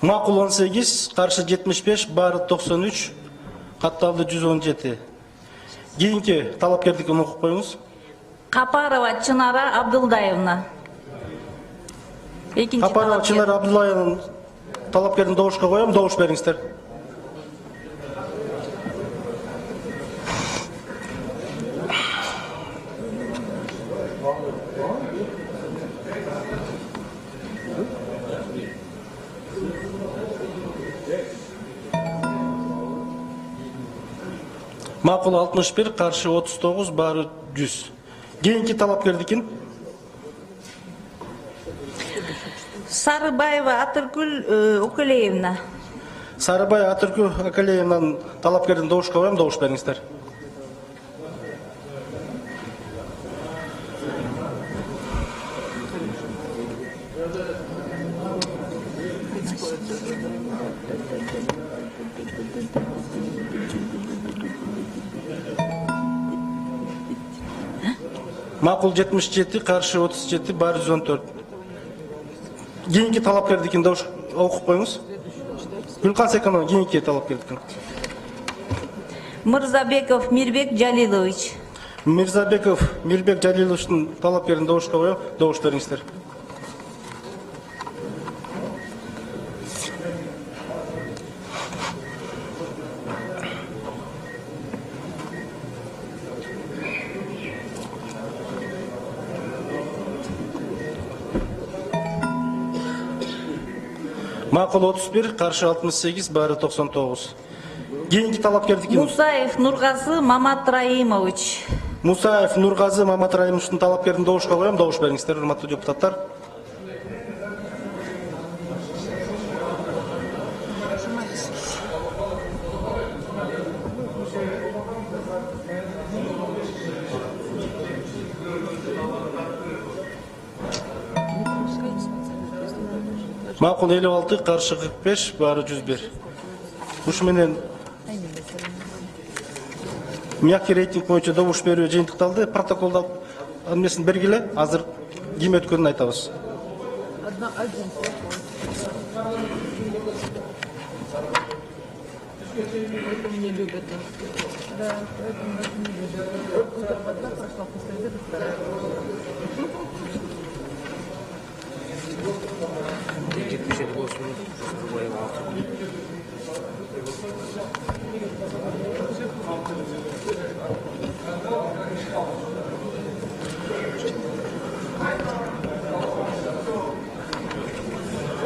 Макул 18, каршы 75, бары 93, катталды 117. Кийинки талапкердикин окуп коюңуз. Капарова Чынара Абдылдаевна. Капарова Чынара Абдылдаевна талапкердин добушка коем, добуш бериңиздер. Макул 61, каршы 39, бары 100. Кийинки талапкердикин. Сарыбаева Атыркүл Окулеевна. Сарыбай Атыркүл Окулеевнанын талапкердин добушка коем, добуш бериңиздер. Макул 77, каршы 37, бары 114. Кийинки талапкердикин добуш окуп коюңуз. Гүлкан Секанова, кийинки талапкердикин. Мырзабеков Мирбек Жалилович. Мирзабеков Мирбек Жалиловичтин талапкердин добушка коем, добуш бериңиздер. Макул 31, каршы 68, бары 99. Кийинки талапкердикин. Мусаев Нургазы Мамат Раимович. Мусаев Нургазы Мамат Раимовичтин талапкердин добушка коем, добуш бериңиздер, урматтуу депутаттар. Макул 56, каршы 45, бары 101. Ушу менен мягкий рейтинг боюнча добуш берүү жыйынтыкталды. Протоколдо эмесин бергиле, азыр ким өткөнүн айтабыз.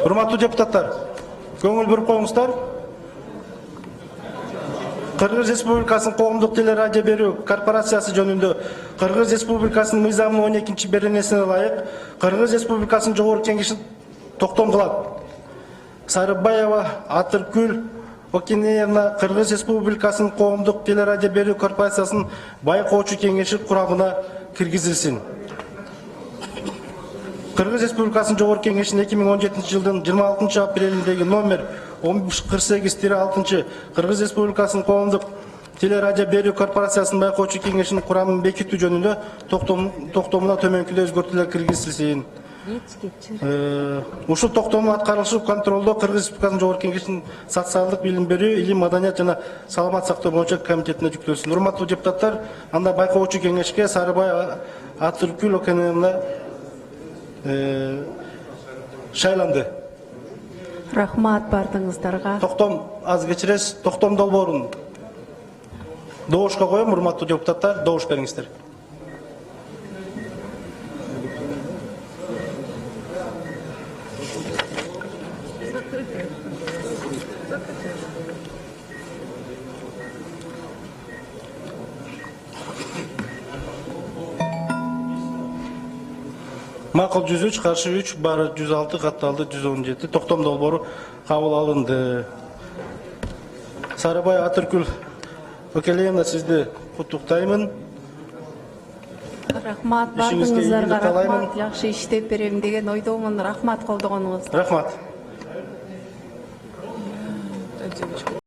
Урматтуу депутаттар, көңүл буруп коюңуздар. Кыргыз Республикасынын коомдук телерадио берүү корпорациясы жөнүндө Кыргыз Республикасынын мыйзамынын 12 беренесине ылайык Кыргыз Республикасынын жогорку кеңешин токтом кылат. Сарыбаева Атыркүл Окулеевна Кыргыз Республикасынын коомдук телерадио берүү корпорациясынын байкоочу кеңеши курамына киргизилсин. Кыргыз Республикасынын жогорку кеңешинин 2017 жылдын 26 апрелиндеги номер 1048-6 Кыргыз Республикасынын коомдук телерадио берүү корпорациясынын байкоочу кеңешинин курамын бекитүү жөнүндө токтомуна төмөнкүдөй өзгөртүүлөр киргизилсин. Ушул токтомдун аткарылышы контролдо Кыргыз Республикасынын жогорку кеңешинин социалдык билим берүү, илим, маданият жана саламат сактоо боюнча комитетине жүктөлсүн. Урматтуу депутаттар, анда байкоочу кеңешке Сарыбай Атыркүл Окулеевна шайланды. Рахмат бардыңыздарга. Токтом аз кечиресиз, токтом долбоорун добушка коем, урматтуу депутаттар, добуш бериңиздер. Макул 103, каршы 3, бары 106, катталды 117. Токтом долбоору кабыл алынды. Сарыбай Атыркүл Окулеевна, сизди куттуктаймын. Рахмат бардыңыздарга, рахмат. Жакшы иштеп берем деген ойдомун. Рахмат колдогонуңузга. Рахмат.